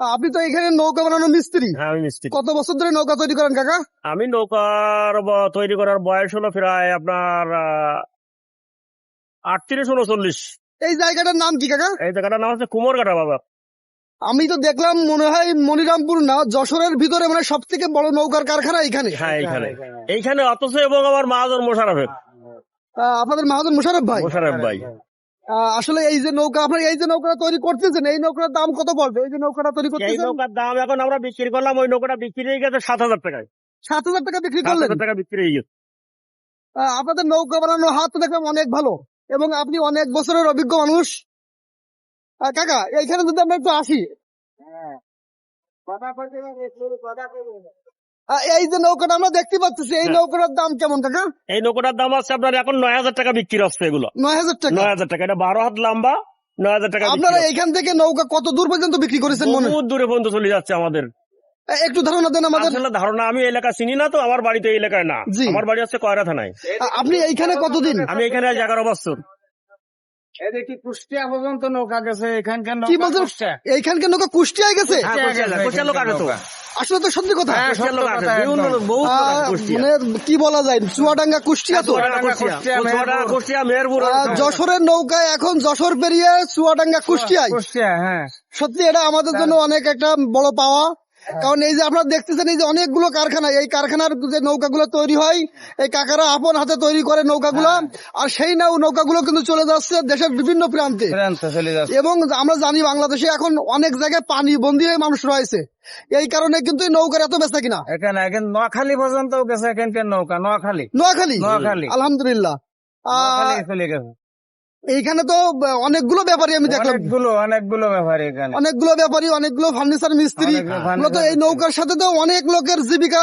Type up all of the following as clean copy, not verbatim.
আপনি তো এখানে নৌকা বানানো মিস্ত্রি। হ্যাঁ, আমি মিস্ত্রি। কত বছর ধরে নৌকা তৈরি করেন কাকা? আমি নৌকার তৈরি করার বয়স হলো প্রায় আপনার 38-39। এই জায়গাটার নাম কি কাকা? এই জায়গাটার নাম হচ্ছে কুমোরঘাটা বাজার। আমি তো দেখলাম মনে হয় মনিরামপুর না যশোরের ভিতরে মানে সব থেকে বড় নৌকার কারখানা এখানে। হ্যাঁ, এইখানে অথচ এবং আমার মাহাজন মোশাররফের। আপনাদের মাহাজন মোশাররফ ভাই? মোশাররফ ভাই। আসলে এই যে নৌকা আপনার এই যে নৌকাটা তৈরি করতেছেন এই নৌকার দাম কত পড়বে? এই যে নৌকাটা তৈরি এই করতেছেন নৌকার দাম এখন আমরা বিক্রি করলাম, ওই নৌকাটা বিক্রি হয়ে গেছে 7,000 টাকায়। 7,000 টাকা বিক্রি 7,000 করলেন? টাকা বিক্রি হয়ে গেছে। আপনাদের নৌকা বানানোর হাত তো দেখলাম অনেক ভালো এবং আপনি অনেক বছরের অভিজ্ঞ মানুষ। কাকা এইখানে যদি আমরা একটু আসি, এই যে নৌকাটা আমরা দেখতে পাচ্ছি এই নৌকাটার দাম কেমন কাকা? এই নৌকাটার দাম আছে আপনার এখন 9,000 টাকা বিক্রি হচ্ছে। এগুলো 9,000 টাকা। 9,000 টাকা, এটা 12 হাত লম্বা, 9,000 টাকা। আপনারা এখান থেকে নৌকা কত দূর পর্যন্ত বিক্রি করেছেন? মনে বহুত দূরে পর্যন্ত চলে যাচ্ছে আমাদের। একটু ধারণা দেন আমাদের। আসলে ধারণা, আমি এলাকা চিনি না তো, আমার বাড়ি তো এই এলাকায় না। জি। আমার বাড়ি হচ্ছে কয়রা থানায়। আপনি এইখানে কতদিন? আমি এখানে 11 বছর। এদিকে কুষ্টিয়া পর্যন্ত নৌকা গেছে, এখানকার কি নৌকা বলছেন? কুষ্টিয়া। এইখানকার নৌকা কুষ্টিয়ায় গেছে? হ্যাঁ, কুষ্টিয়ার লোক আছে তো। আসলে তো সত্যি কথা। হ্যাঁ, কুষ্টিয়ার লোক সত্য আছে, কথা বিভিন্ন একদম। লোক, বহুত লোক আছে কুষ্টিয়া। মানে কি বলা যায়, চুয়াডাঙ্গা কুষ্টিয়া তো। কুষ্টিয়া, মেহেরপুর। যশোরের নৌকায় এখন যশোর পেরিয়ে চুয়াডাঙ্গা কুষ্টিয়ায়। কুষ্টিয়া, হ্যাঁ। সত্যি এটা আমাদের জন্য অনেক একটা বড় পাওয়া। কারণ এই যে আপনারা দেখতেছেন এই যে অনেকগুলো কারখানা, এই কারখানার যে নৌকাগুলো তৈরি হয় এই কাকারা আপন হাতে তৈরি করে নৌকাগুলো। আর সেই নৌকাগুলো কিন্তু চলে যাচ্ছে দেশের বিভিন্ন প্রান্তে। চলে যাচ্ছে। এবং আমরা জানি বাংলাদেশে এখন অনেক জায়গায় পানি বন্দী হয়ে মানুষ রয়েছে, এই কারণে কিন্তু এই নৌকার এত বেচা কিনা। এখানে নোয়াখালী পর্যন্ত গেছে এখানকার নৌকা। নোয়াখালী, নোয়াখালী। নোয়াখালী, আলহামদুলিল্লাহ। নোয়াখালী চলে গেছে। এইখানে তো অনেকগুলো ব্যাপারী আমি দেখলাম, অনেকগুলো ব্যাপার এখানে। অনেকগুলো ব্যাপারী, অনেকগুলো ফার্নিচার মিস্ত্রি। মূলত এই নৌকার সাথে তো অনেক লোকের জীবিকা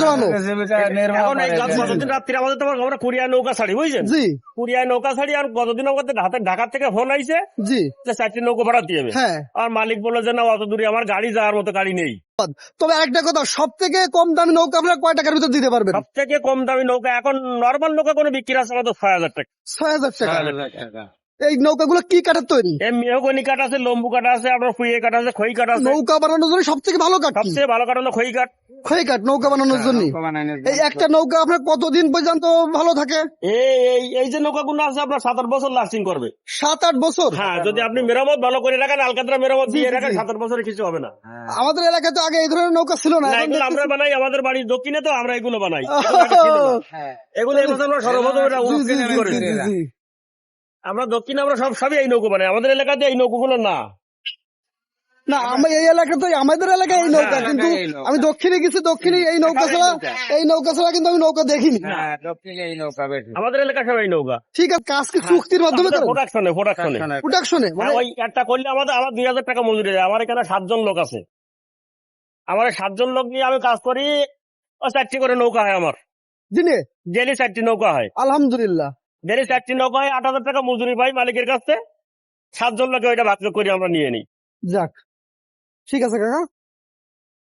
জড়ানো। জীবিকা নির্বাহ এখন এই করে। গতদিন রাত্রে আমাদের তোমার আমরা কুড়িয়া নৌকা ছাড়ি, বুঝছেন? জি কুড়িয়া নৌকা ছাড়ি, আর গতদিন আমাদের ঢাকা থেকে ফোন আইছে জি। যে 4টি নৌকা ভাড়া দিয়ে যাবে। হ্যাঁ, আর মালিক বললো যে না, অত দূরে আমার গাড়ি যাওয়ার মতো গাড়ি নেই। তবে একটা কথা, সব থেকে কম দামি নৌকা আপনারা কয় টাকার ভিতর দিতে পারবেন? সব থেকে কম দামি নৌকা এখন নর্মাল নৌকা কোনো বিক্রি আছে আমাদের 6,000 টাকা। 6,000 টাকা। 6,000 টাকা। এই নৌকাগুলো কি কাঠের তৈরি? মেহগনি কাঠ আছে, লম্বু কাঠ আছে, আপনার ফুইয়ে কাঠ আছে, খই কাঠ আছে। নৌকা বানানোর জন্য সব থেকে ভালো কাঠ কি? সবচেয়ে ভালো কাঠ হলো খই কাঠ। খই কাঠ নৌকা বানানোর জন্য। এই একটা নৌকা আপনার কতদিন পর্যন্ত ভালো থাকে? এই যে নৌকাগুলো আছে আপনার 7-8 বছর লাস্টিং করবে। 7-8 বছর? হ্যাঁ, যদি আপনি মেরামত ভালো করে রাখেন, আলকাতরা মেরামত দিয়ে রাখেন, 7-8 বছরে কিছু হবে না। আমাদের এলাকায় তো আগে এই ধরনের নৌকা ছিল না। না, এখন এগুলো আমরা দেখতেছি- বানাই, আমাদের বাড়ির দক্ষিণে তো আমরা এগুলো বানাই। এগুলো আগে ছিল না। এগুলো এই বছর আমরা সর্বপ্রথম এটা জি, জি, উৎপাদন জি, করেছি। জি, জি। আমরা দক্ষিণে আমরা সবই এই নৌকো বানাই, আমাদের এলাকাতে এই নৌকোগুলো না। না, আমি এই এলাকাতে আমাদের এলাকায় এই নৌকা, কিন্তু আমি দক্ষিণে গেছি, দক্ষিণে এই নৌকা ছাড়া কিন্তু আমি নৌকা দেখিনি। আমাদের এলাকা সব এই নৌকা। ঠিক আছে, কাজ কি চুক্তির মাধ্যমে করেন? প্রোডাকশনে প্রোডাকশনে মানে ওই একটা করলে আমার 2,000 টাকা মজুরি দেয়। আমার এখানে 7 জন লোক আছে। আমার 7 জন লোক নিয়ে আমি কাজ করি। 4টি করে নৌকা হয় আমার দিনে? ডেলি 4টি নৌকা হয়। আলহামদুলিল্লাহ। ডেলি 4টি নৌকা হয়, 8,000 টাকা মজুরি পাই মালিকের কাছে। 7 জন লোকে ওইটা ভাগ করি আমরা নিয়ে নিই। যাক, ঠিক আছে কাকা।